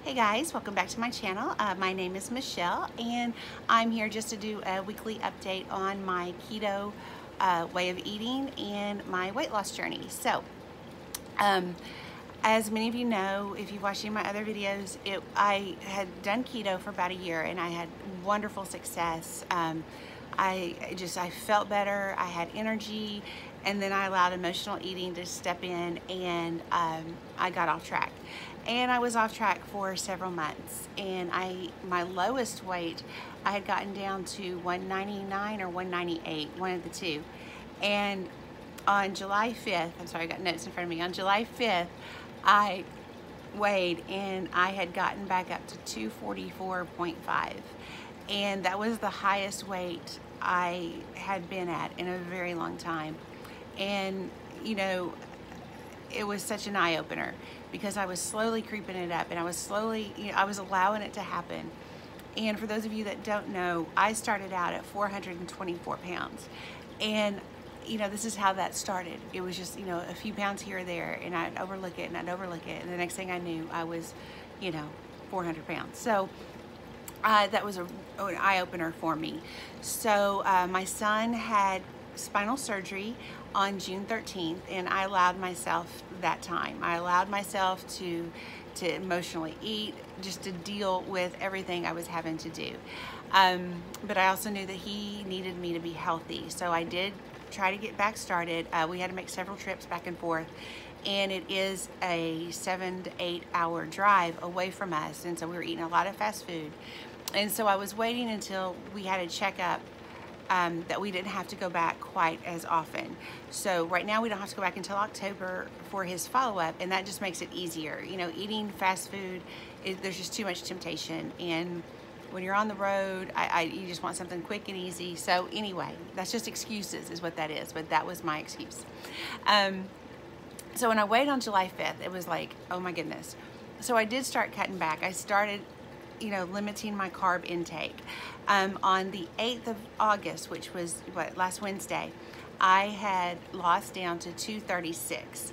Hey guys, welcome back to my channel. My name is Michelle and I'm here just to do a weekly update on my keto way of eating and my weight loss journey. So, as many of you know, if you've watched any of my other videos, I had done keto for about a year and I had wonderful success. I felt better, I had energy, and then I allowed emotional eating to step in and I got off track. And I was off track for several months, and my lowest weight, I had gotten down to 199 or 198, one of the two. And on July 5th, I'm sorry, I got notes in front of me. On July 5th, I weighed and I had gotten back up to 244.5. And that was the highest weight I had been at in a very long time. And, you know, it was such an eye-opener because I was slowly creeping it up and I was slowly, I was allowing it to happen. And for those of you that don't know, I started out at 424 pounds. And, this is how that started. It was just, a few pounds here or there, and I'd overlook it and I'd overlook it. And the next thing I knew, I was, 400 pounds. So that was an eye-opener for me. So my son had spinal surgery on June 13th, and I allowed myself that time. I allowed myself to emotionally eat, just to deal with everything I was having to do. But I also knew that he needed me to be healthy, so I did try to get back started. We had to make several trips back and forth, and it is a 7 to 8 hour drive away from us, and so we were eating a lot of fast food. And so I was waiting until we had a checkup that we didn't have to go back quite as often. So right now we don't have to go back until October for his follow-up, and that just makes it easier. Eating fast food, there's just too much temptation, and when you're on the road, you just want something quick and easy. So anyway, that's just excuses is what that is, but that was my excuse. So when I weighed on July 5th, it was like, oh my goodness. So I did start cutting back. I started limiting my carb intake. On the 8th of August, which was last Wednesday, I had lost down to 236.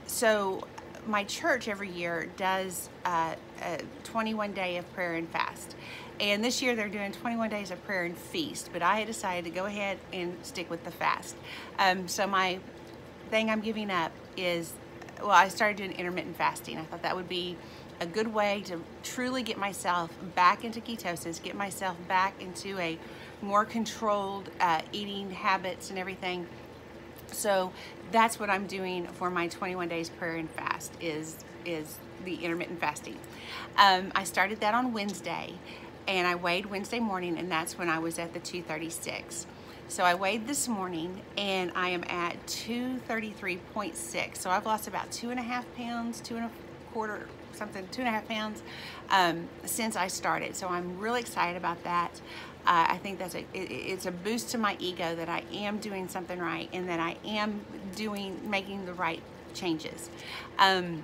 So my church every year does a 21 day of prayer and fast. And this year they're doing 21 days of prayer and feast, but I had decided to go ahead and stick with the fast. So my thing I'm giving up is, I started doing intermittent fasting. I thought that would be a good way to truly get myself back into ketosis, get myself back into a more controlled eating habits and everything. So that's what I'm doing for my 21 days prayer and fast is the intermittent fasting. I started that on Wednesday, and I weighed Wednesday morning, and that's when I was at the 236. So I weighed this morning and I am at 233.6. So I've lost about 2.5 pounds, 2.25 something, 2.5 pounds since I started. So I'm really excited about that. I think that's it's a boost to my ego that I am doing something right and that I am making the right changes. The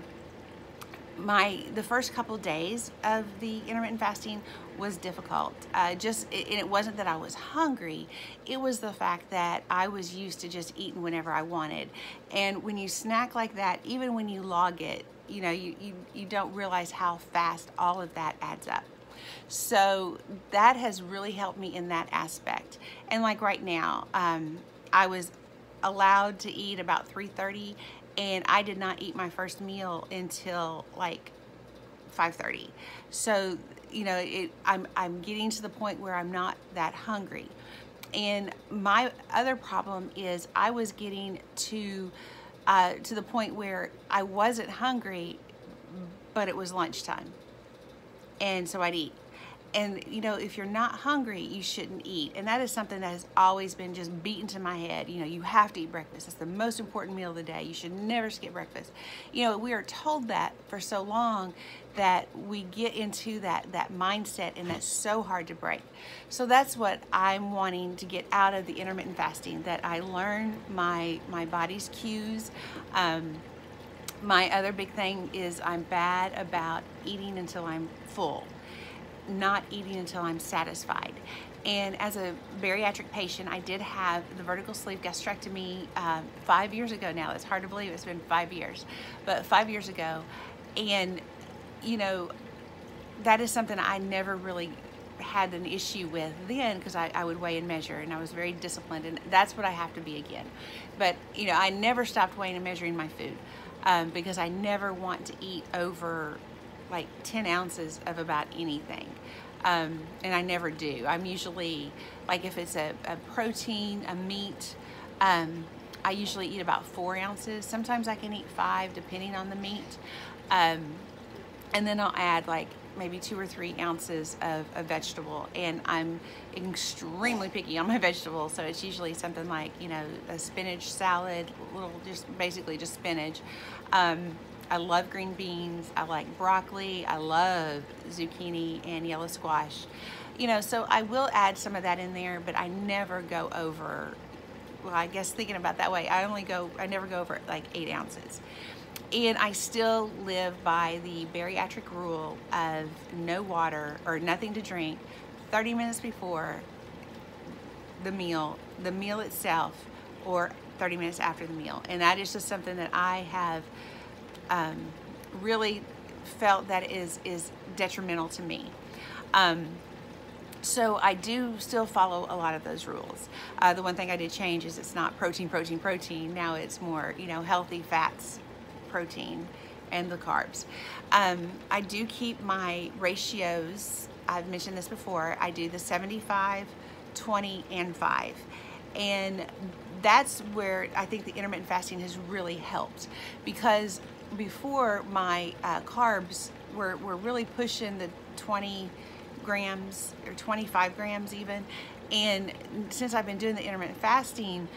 first couple days of the intermittent fasting was difficult. It wasn't that I was hungry, it was the fact that I was used to just eating whenever I wanted. And when you snack like that, even when you log it, you don't realize how fast all of that adds up. So that has really helped me in that aspect. And like right now, I was allowed to eat about 3:30, and I did not eat my first meal until like 5:30. So I'm getting to the point where I'm not that hungry. And my other problem is I was getting to the point where I wasn't hungry, but it was lunchtime, and so I'd eat. And if you're not hungry, you shouldn't eat. And that is something that has always been just beaten to my head. You have to eat breakfast. It's the most important meal of the day. You should never skip breakfast. We are told that for so long that we get into that mindset, and that's so hard to break. So that's what I'm wanting to get out of the intermittent fasting, that I learn my body's cues. My other big thing is I'm bad about eating until I'm full, not eating until I'm satisfied. And as a bariatric patient, I did have the vertical sleeve gastrectomy 5 years ago now. It's hard to believe it's been 5 years, but 5 years ago. And you know, that is something I never really had an issue with then, because I would weigh and measure, and I was very disciplined, and that's what I have to be again. But you know, I never stopped weighing and measuring my food, because I never want to eat over like 10 ounces of about anything, and I never do. I'm usually, like, if it's a protein, a meat, I usually eat about 4 ounces. Sometimes I can eat 5 depending on the meat, and then I'll add like maybe 2 or 3 ounces of a vegetable, and I'm extremely picky on my vegetables, so it's usually something like, you know, a spinach salad, basically just spinach. I love green beans, I like broccoli, I love zucchini and yellow squash, you know, so I will add some of that in there, but I never go over, well, I guess thinking about that way, I never go over like 8 ounces. And I still live by the bariatric rule of no water or nothing to drink 30 minutes before the meal itself, or 30 minutes after the meal. And that is just something that I have really felt that is detrimental to me. So I do still follow a lot of those rules. The one thing I did change is it's not protein. Now it's more, you know, healthy fats, protein, and the carbs. I do keep my ratios. I've mentioned this before. I do the 75, 20, and 5. And that's where I think the intermittent fasting has really helped, because before my carbs were really pushing the 20 grams or 25 grams even. And since I've been doing the intermittent fasting,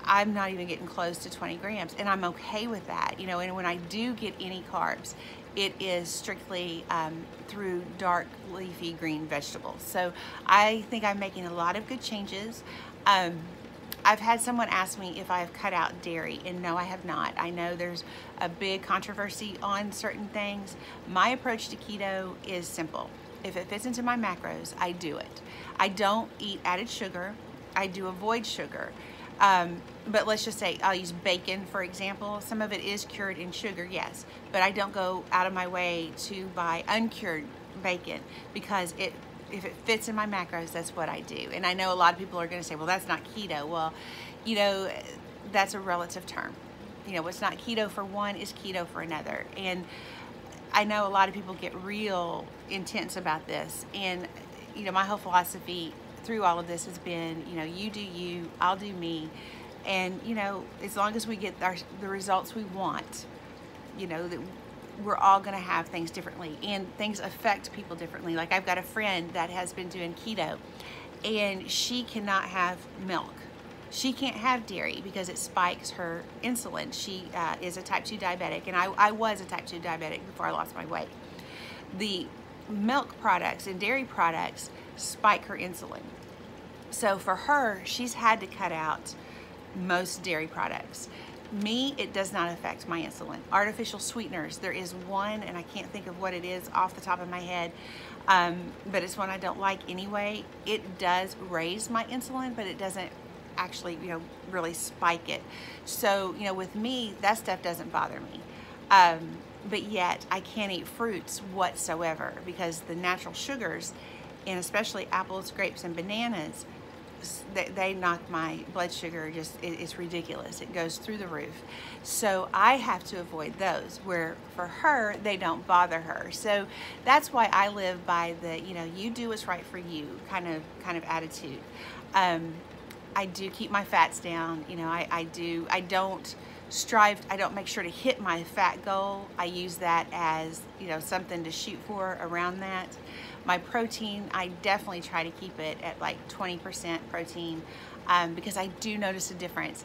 I'm not even getting close to 20 grams, and I'm okay with that, you know. And when I do get any carbs, it is strictly through dark leafy green vegetables. So I think I'm making a lot of good changes. I've had someone ask me if I have cut out dairy, and no, I have not. I know there's a big controversy on certain things. My approach to keto is simple. If it fits into my macros, I do it. I don't eat added sugar. I do avoid sugar. But let's just say I'll use bacon, for example. Some of it is cured in sugar, yes, but I don't go out of my way to buy uncured bacon, because if it fits in my macros, that's what I do. And I know a lot of people are going to say, well, that's not keto. Well, you know, that's a relative term. You know, what's not keto for one is keto for another. And I know a lot of people get real intense about this. And, you know, my whole philosophy through all of this has been, you know, you do you, I'll do me. And, you know, as long as we get the results we want, you know, that we're all going to have things differently, and things affect people differently. Like, I've got a friend that has been doing keto, and she cannot have milk. She can't have dairy because it spikes her insulin. She is a type 2 diabetic, and I was a type 2 diabetic before I lost my weight. The milk products and dairy products spike her insulin. So for her, she's had to cut out most dairy products. Me, it does not affect my insulin. Artificial sweeteners, there is one, and I can't think of what it is off the top of my head, but it's one I don't like anyway. It does raise my insulin, but it doesn't actually, you know, really spike it. So, you know, with me, that stuff doesn't bother me. But yet I can't eat fruits whatsoever, because the natural sugars, and especially apples, grapes, and bananas, they knock my blood sugar, it's ridiculous. It goes through the roof. So I have to avoid those, where for her, they don't bother her. So that's why I live by the, you know, you do what's right for you kind of attitude. I do keep my fats down. You know, I don't make sure to hit my fat goal. I use that as, you know, something to shoot for around that. My protein, I definitely try to keep it at like 20% protein, because I do notice a difference.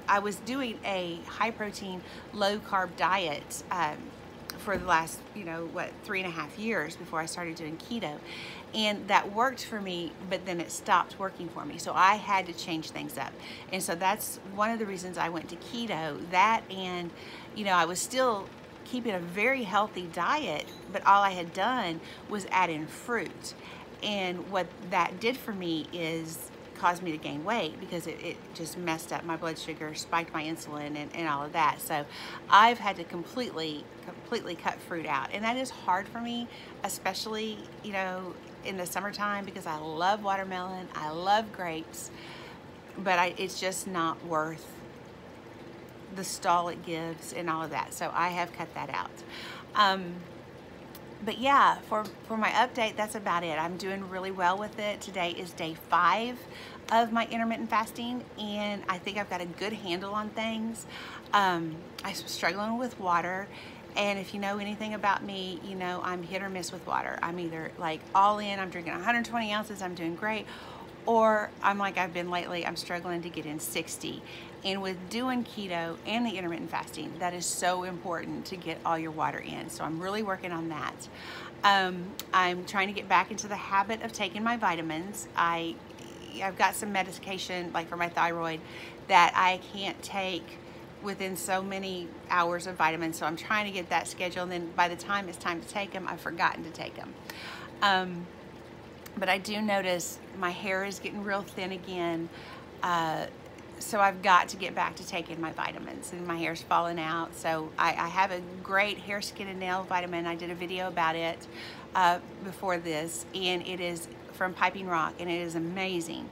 I was doing a high protein, low carb diet for the last, you know, 3.5 years before I started doing keto. And that worked for me, but then it stopped working for me. So I had to change things up. And so that's one of the reasons I went to keto. That, and, you know, I was still keeping a very healthy diet, but all I had done was add in fruit. And what that did for me is caused me to gain weight because it just messed up my blood sugar, spiked my insulin, and all of that. So I've had to completely cut fruit out, and that is hard for me, especially, you know, in the summertime, because I love watermelon, I love grapes, but it's just not worth the stall it gives and all of that. So I have cut that out. But yeah, for my update, that's about it. I'm doing really well with it. Today is day 5 of my intermittent fasting, and I think I've got a good handle on things. I'm struggling with water, and if you know anything about me, you know I'm hit or miss with water. I'm either like all in, I'm drinking 120 ounces, I'm doing great, or I'm like I've been lately, I'm struggling to get in 60. And with doing keto and the intermittent fasting, that is so important to get all your water in. So I'm really working on that. I'm trying to get back into the habit of taking my vitamins. I've got some medication, like for my thyroid, that I can't take within so many hours of vitamins. So I'm trying to get that schedule, and then by the time it's time to take them, I've forgotten to take them. But I do notice my hair is getting real thin again. So I've got to get back to taking my vitamins, and my hair's falling out. So I have a great hair, skin, and nail vitamin. I did a video about it before this, and it is from Piping Rock, and it is amazing.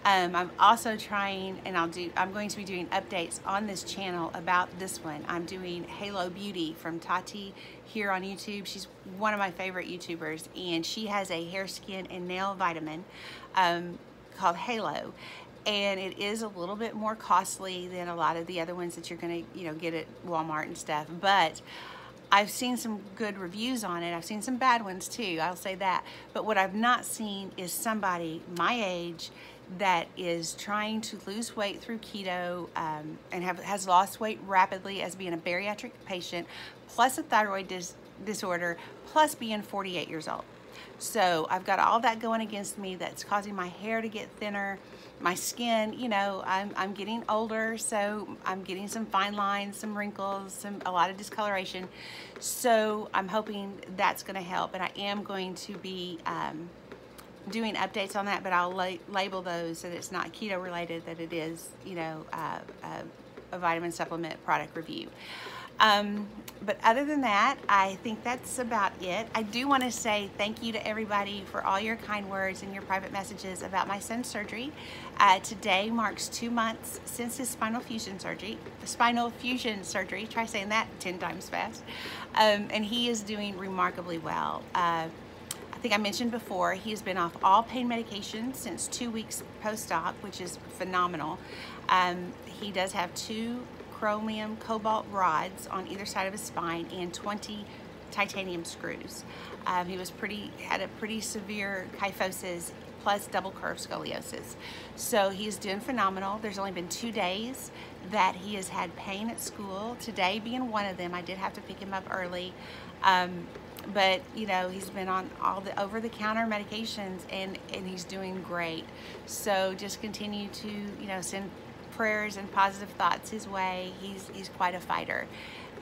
I'm also trying, and I'm going to be doing updates on this channel about this one. I'm doing Halo Beauty from Tati here on YouTube. She's one of my favorite YouTubers, and she has a hair, skin, and nail vitamin called Halo. And it is a little bit more costly than a lot of the other ones that you're gonna, you know, get at Walmart and stuff. But I've seen some good reviews on it. I've seen some bad ones too, I'll say that. But what I've not seen is somebody my age that is trying to lose weight through keto and has lost weight rapidly as being a bariatric patient, plus a thyroid disorder, plus being 48 years old. So I've got all that going against me that's causing my hair to get thinner. My skin, you know, I'm getting older, so I'm getting some fine lines, some wrinkles, a lot of discoloration. So I'm hoping that's going to help, and I am going to be doing updates on that, but I'll label those so that it's not keto related, that it is, you know, a vitamin supplement product review. But other than that, I think that's about it. I do want to say thank you to everybody for all your kind words and your private messages about my son's surgery. Today marks 2 months since his spinal fusion surgery. Try saying that 10 times fast. And he is doing remarkably well. I think I mentioned before, he's been off all pain medications since 2 weeks post-op, which is phenomenal. He does have 2 chromium cobalt rods on either side of his spine and 20 titanium screws. He had a pretty severe kyphosis plus double curve scoliosis. So he's doing phenomenal. There's only been 2 days that he has had pain at school. Today being one of them. I did have to pick him up early. But you know, he's been on all the over-the-counter medications, and he's doing great. So just continue to, you know, send prayers and positive thoughts his way. He's quite a fighter,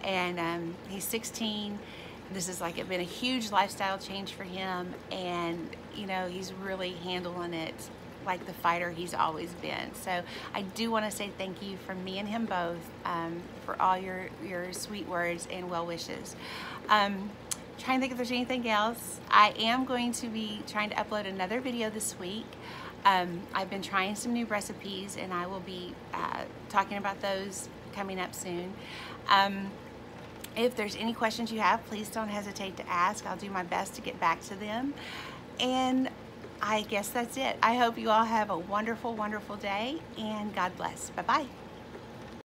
and he's 16. This has been a huge lifestyle change for him, and you know, he's really handling it like the fighter he's always been. So I do want to say thank you from me and him both for all your sweet words and well wishes. Trying to think if there's anything else. I am going to be trying to upload another video this week. I've been trying some new recipes, and I will be talking about those coming up soon. If there's any questions you have, please don't hesitate to ask. I'll do my best to get back to them. And I guess that's it. I hope you all have a wonderful, wonderful day, and God bless. Bye-bye.